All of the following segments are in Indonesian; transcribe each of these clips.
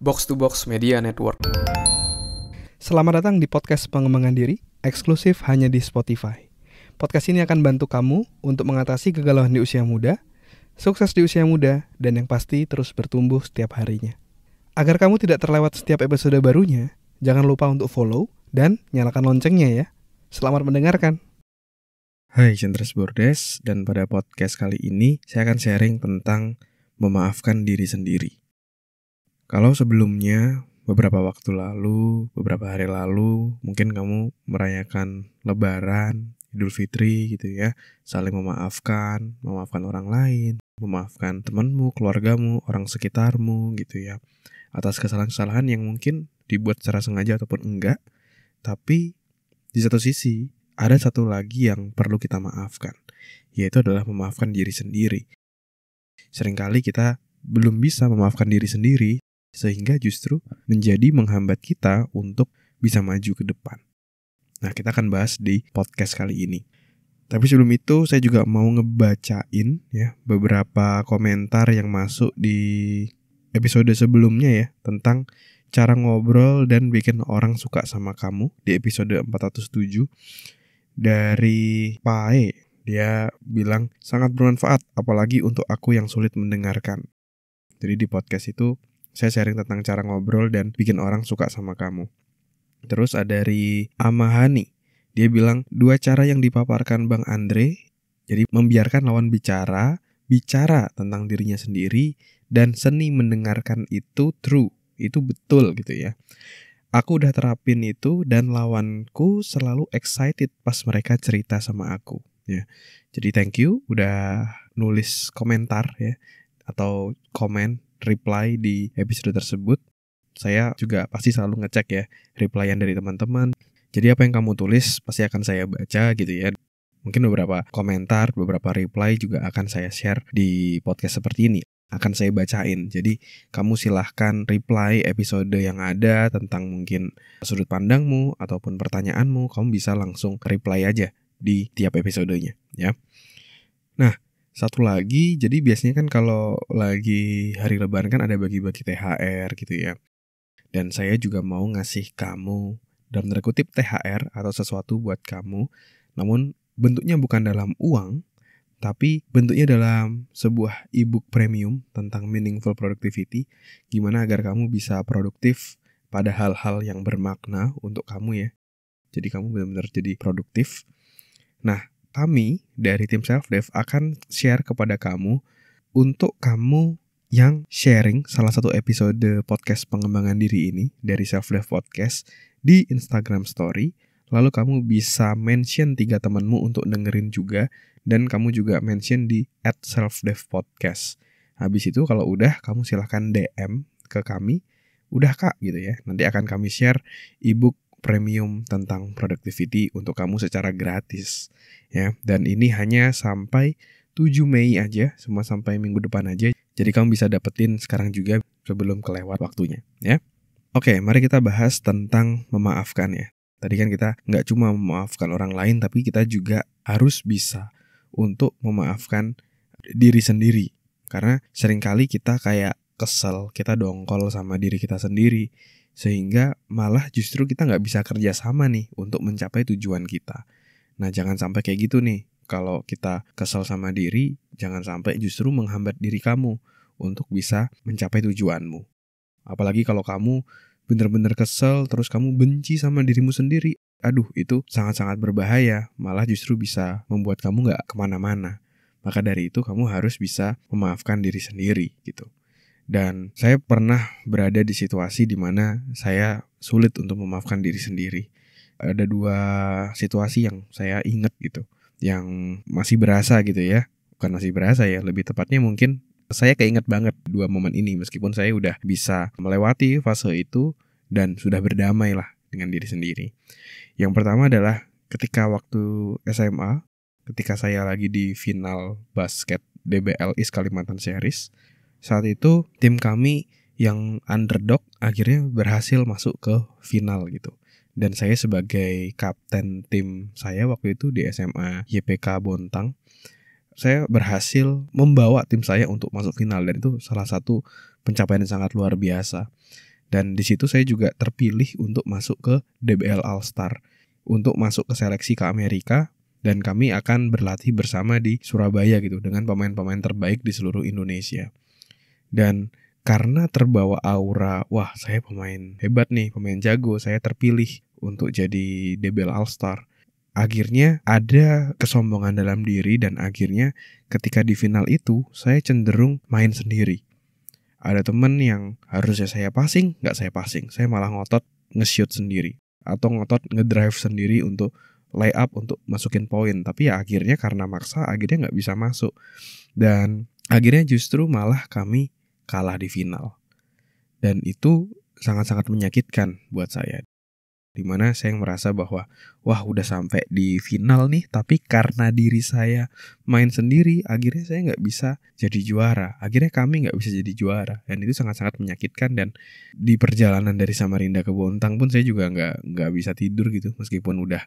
Box to Box Media Network. Selamat datang di podcast pengembangan diri, eksklusif hanya di Spotify. Podcast ini akan bantu kamu untuk mengatasi kegalauan di usia muda, sukses di usia muda, dan yang pasti terus bertumbuh setiap harinya. Agar kamu tidak terlewat setiap episode barunya, jangan lupa untuk follow dan nyalakan loncengnya ya. Selamat mendengarkan. Hai Centres Bordes, dan pada podcast kali ini saya akan sharing tentang memaafkan diri sendiri. Kalau sebelumnya, beberapa waktu lalu, beberapa hari lalu, mungkin kamu merayakan Lebaran, Idul Fitri gitu ya, saling memaafkan orang lain, memaafkan temanmu, keluargamu, orang sekitarmu gitu ya, atas kesalahan-kesalahan yang mungkin dibuat secara sengaja ataupun enggak. Tapi di satu sisi, ada satu lagi yang perlu kita maafkan, yaitu adalah memaafkan diri sendiri. Seringkali kita belum bisa memaafkan diri sendiri, sehingga justru menjadi menghambat kita untuk bisa maju ke depan. Nah, kita akan bahas di podcast kali ini. Tapi sebelum itu, saya juga mau ngebacain ya beberapa komentar yang masuk di episode sebelumnya ya, tentang cara ngobrol dan bikin orang suka sama kamu di episode 407. Dari Pae, dia bilang sangat bermanfaat, apalagi untuk aku yang sulit mendengarkan. Jadi di podcast itu saya sharing tentang cara ngobrol dan bikin orang suka sama kamu. Terus ada dari Amahani, dia bilang 2 cara yang dipaparkan Bang Andre, jadi membiarkan lawan bicara tentang dirinya sendiri, dan seni mendengarkan itu true, itu betul gitu ya. Aku udah terapin itu dan lawanku selalu excited pas mereka cerita sama aku ya. Jadi thank you udah nulis komentar ya, atau komen, reply di episode tersebut. Saya juga pasti selalu ngecek ya replyan dari teman-teman. Jadi apa yang kamu tulis pasti akan saya baca gitu ya. Mungkin beberapa komentar, beberapa reply juga akan saya share di podcast seperti ini, akan saya bacain. Jadi kamu silahkan reply episode yang ada tentang mungkin sudut pandangmu ataupun pertanyaanmu, kamu bisa langsung reply aja di tiap episodenya ya. Nah, satu lagi, jadi biasanya kan kalau lagi hari Lebaran kan ada bagi-bagi THR gitu ya. Dan saya juga mau ngasih kamu, dalam tanda kutip THR atau sesuatu buat kamu, namun bentuknya bukan dalam uang, tapi bentuknya dalam sebuah ebook premium tentang meaningful productivity, gimana agar kamu bisa produktif pada hal-hal yang bermakna untuk kamu ya. Jadi kamu benar-benar jadi produktif. Nah, kami dari tim Self-Dev akan share kepada kamu untuk kamu yang sharing salah satu episode podcast pengembangan diri ini dari Self-Dev Podcast di Instagram Story. Lalu kamu bisa mention 3 temanmu untuk dengerin juga, dan kamu juga mention di @selfdevpodcast. Habis itu kalau udah, kamu silahkan DM ke kami, udah kak gitu ya. Nanti akan kami share ebook premium tentang productivity untuk kamu secara gratis ya. Dan ini hanya sampai 7 Mei aja, semua sampai minggu depan aja. Jadi kamu bisa dapetin sekarang juga sebelum kelewat waktunya ya. Oke, mari kita bahas tentang memaafkan ya. Tadi kan kita nggak cuma memaafkan orang lain, tapi kita juga harus bisa untuk memaafkan diri sendiri. Karena seringkali kita kayak kesel, kita dongkol sama diri kita sendiri, sehingga malah justru kita nggak bisa kerja sama nih untuk mencapai tujuan kita. Nah, jangan sampai kayak gitu nih. Kalau kita kesel sama diri, jangan sampai justru menghambat diri kamu untuk bisa mencapai tujuanmu. Apalagi kalau kamu benar-benar kesel, terus kamu benci sama dirimu sendiri. Aduh, itu sangat-sangat berbahaya. Malah justru bisa membuat kamu nggak kemana-mana. Maka dari itu kamu harus bisa memaafkan diri sendiri gitu. Dan saya pernah berada di situasi di mana saya sulit untuk memaafkan diri sendiri. Ada 2 situasi yang saya ingat gitu, yang masih berasa gitu ya. Bukan masih berasa ya, lebih tepatnya mungkin saya keinget banget 2 momen ini, meskipun saya udah bisa melewati fase itu dan sudah berdamai lah dengan diri sendiri. Yang pertama adalah ketika waktu SMA, ketika saya lagi di final basket DBL East Kalimantan Series. Saat itu tim kami yang underdog akhirnya berhasil masuk ke final gitu. Dan saya sebagai kapten tim saya waktu itu di SMA YPK Bontang, saya berhasil membawa tim saya untuk masuk final, dan itu salah satu pencapaian yang sangat luar biasa. Dan di situ saya juga terpilih untuk masuk ke DBL All Star, untuk masuk ke seleksi ke Amerika, dan kami akan berlatih bersama di Surabaya gitu dengan pemain-pemain terbaik di seluruh Indonesia. Dan karena terbawa aura, wah saya pemain hebat nih, pemain jago, saya terpilih untuk jadi DBL All Star. Akhirnya ada kesombongan dalam diri dan akhirnya ketika di final itu saya cenderung main sendiri. Ada teman yang harusnya saya passing, nggak saya passing. Saya malah ngotot nge-shoot sendiri. Atau ngotot ngedrive sendiri untuk lay up, untuk masukin poin. Tapi ya akhirnya karena maksa, akhirnya nggak bisa masuk. Dan akhirnya justru malah kami kalah di final. Dan itu sangat-sangat menyakitkan buat saya. Dimana saya merasa bahwa wah udah sampai di final nih, tapi karena diri saya main sendiri, akhirnya saya nggak bisa jadi juara. Akhirnya kami nggak bisa jadi juara, dan itu sangat-sangat menyakitkan. Dan di perjalanan dari Samarinda ke Bontang pun saya juga nggak bisa tidur gitu, meskipun udah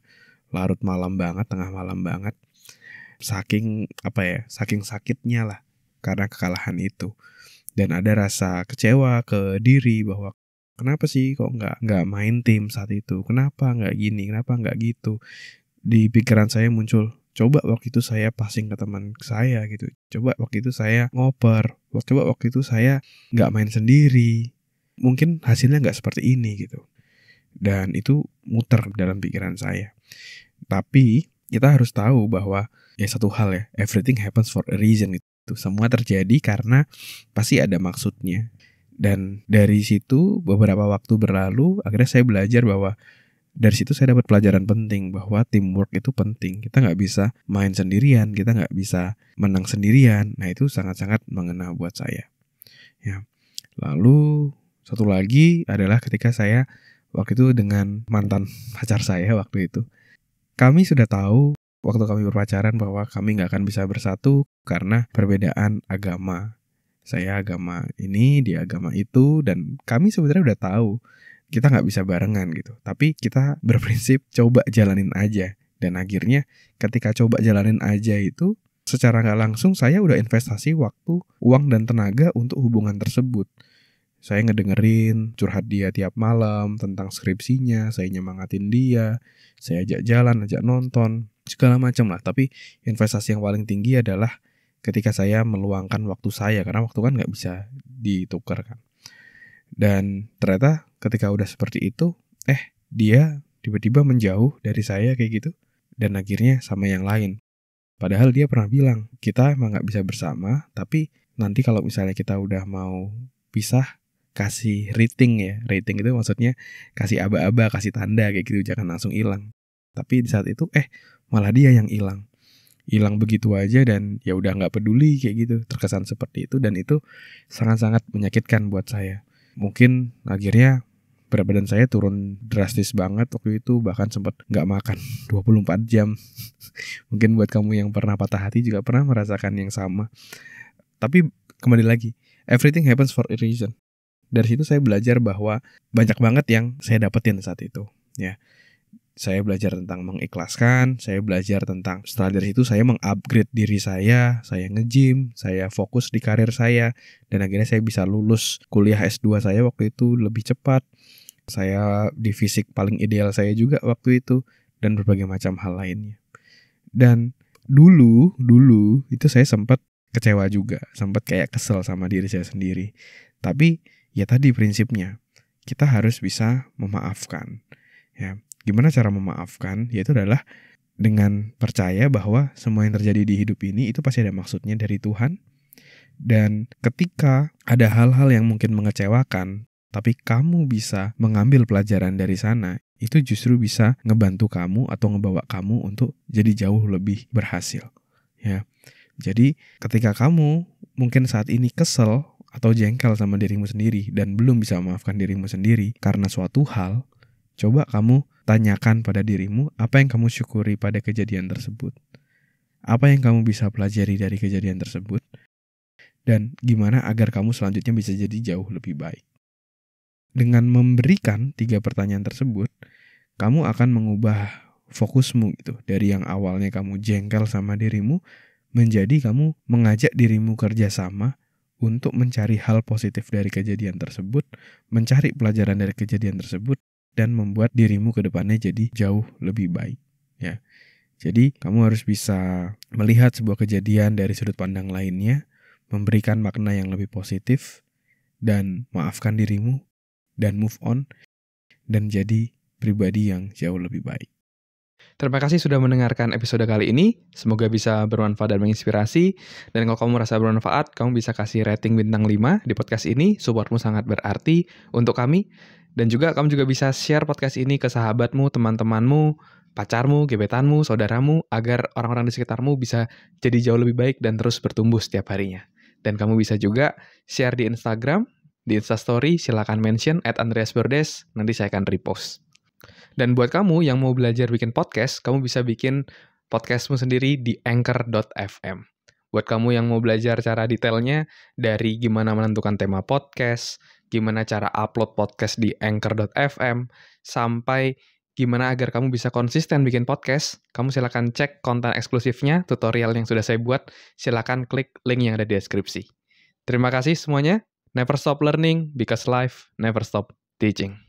larut malam banget, tengah malam banget. Saking sakitnya lah karena kekalahan itu. Dan ada rasa kecewa ke diri bahwa kenapa sih kok nggak main tim saat itu? Kenapa nggak gini? Kenapa nggak gitu? Di pikiran saya muncul, coba waktu itu saya passing ke teman saya gitu. Coba waktu itu saya ngoper. Coba waktu itu saya nggak main sendiri. Mungkin hasilnya nggak seperti ini gitu. Dan itu muter dalam pikiran saya. Tapi kita harus tahu bahwa ya satu hal ya, everything happens for a reason gitu. Semua terjadi karena pasti ada maksudnya. Dan dari situ beberapa waktu berlalu, akhirnya saya belajar bahwa dari situ saya dapat pelajaran penting bahwa teamwork itu penting. Kita nggak bisa main sendirian, kita nggak bisa menang sendirian. Nah itu sangat-sangat mengena buat saya. Ya. Lalu satu lagi adalah ketika saya waktu itu dengan mantan pacar saya waktu itu. Kami sudah tahu waktu kami berpacaran bahwa kami nggak akan bisa bersatu karena perbedaan agama. Saya agama ini, dia agama itu, dan kami sebenarnya udah tahu kita nggak bisa barengan gitu. Tapi kita berprinsip coba jalanin aja. Dan akhirnya ketika coba jalanin aja itu, secara nggak langsung saya udah investasi waktu, uang, dan tenaga untuk hubungan tersebut. Saya ngedengerin curhat dia tiap malam tentang skripsinya, saya nyemangatin dia, saya ajak jalan, ajak nonton, segala macam lah. Tapi investasi yang paling tinggi adalah ketika saya meluangkan waktu saya, karena waktu kan nggak bisa ditukar kan. Dan ternyata ketika udah seperti itu, dia tiba-tiba menjauh dari saya kayak gitu, dan akhirnya sama yang lain. Padahal dia pernah bilang, kita emang nggak bisa bersama, tapi nanti kalau misalnya kita udah mau pisah, kasih rating ya. Rating itu maksudnya kasih aba-aba, kasih tanda kayak gitu, jangan langsung hilang. Tapi di saat itu malah dia yang hilang begitu aja, dan ya udah nggak peduli kayak gitu, terkesan seperti itu. Dan itu sangat-sangat menyakitkan buat saya. Mungkin akhirnya berat badan saya turun drastis banget waktu itu, bahkan sempat nggak makan 24 jam. Mungkin buat kamu yang pernah patah hati juga pernah merasakan yang sama. Tapi kembali lagi, everything happens for a reason. Dari situ saya belajar bahwa banyak banget yang saya dapetin saat itu ya. Saya belajar tentang mengikhlaskan, saya belajar tentang setelah dari situ saya mengupgrade diri saya nge-gym, saya fokus di karir saya, dan akhirnya saya bisa lulus kuliah S2 saya waktu itu lebih cepat. Saya di fisik paling ideal saya juga waktu itu, dan berbagai macam hal lainnya. Dan dulu itu saya sempat kecewa juga, sempat kayak kesel sama diri saya sendiri. Tapi ya tadi prinsipnya, kita harus bisa memaafkan ya. Gimana cara memaafkan? Yaitu adalah dengan percaya bahwa semua yang terjadi di hidup ini itu pasti ada maksudnya dari Tuhan. Dan ketika ada hal-hal yang mungkin mengecewakan, tapi kamu bisa mengambil pelajaran dari sana, itu justru bisa ngebantu kamu atau ngebawa kamu untuk jadi jauh lebih berhasil. Ya. Jadi ketika kamu mungkin saat ini kesel atau jengkel sama dirimu sendiri dan belum bisa memaafkan dirimu sendiri karena suatu hal, coba kamu tanyakan pada dirimu apa yang kamu syukuri pada kejadian tersebut. Apa yang kamu bisa pelajari dari kejadian tersebut. Dan gimana agar kamu selanjutnya bisa jadi jauh lebih baik. Dengan memberikan 3 pertanyaan tersebut, kamu akan mengubah fokusmu gitu. Dari yang awalnya kamu jengkel sama dirimu, menjadi kamu mengajak dirimu kerjasama untuk mencari hal positif dari kejadian tersebut, mencari pelajaran dari kejadian tersebut, dan membuat dirimu ke depannya jadi jauh lebih baik. Ya. Jadi kamu harus bisa melihat sebuah kejadian dari sudut pandang lainnya, memberikan makna yang lebih positif, dan maafkan dirimu, dan move on, dan jadi pribadi yang jauh lebih baik. Terima kasih sudah mendengarkan episode kali ini. Semoga bisa bermanfaat dan menginspirasi. Dan kalau kamu merasa bermanfaat, kamu bisa kasih rating bintang 5 di podcast ini. Supportmu sangat berarti untuk kami. Dan juga kamu juga bisa share podcast ini ke sahabatmu, teman-temanmu, pacarmu, gebetanmu, saudaramu, agar orang-orang di sekitarmu bisa jadi jauh lebih baik dan terus bertumbuh setiap harinya. Dan kamu bisa juga share di Instagram, di Instastory, silakan mention @andreasbordes, nanti saya akan repost. Dan buat kamu yang mau belajar bikin podcast, kamu bisa bikin podcastmu sendiri di anchor.fm. Buat kamu yang mau belajar cara detailnya, dari gimana menentukan tema podcast, gimana cara upload podcast di anchor.fm, sampai gimana agar kamu bisa konsisten bikin podcast, kamu silakan cek konten eksklusifnya, tutorial yang sudah saya buat, silakan klik link yang ada di deskripsi. Terima kasih semuanya. Never stop learning, because life never stop teaching.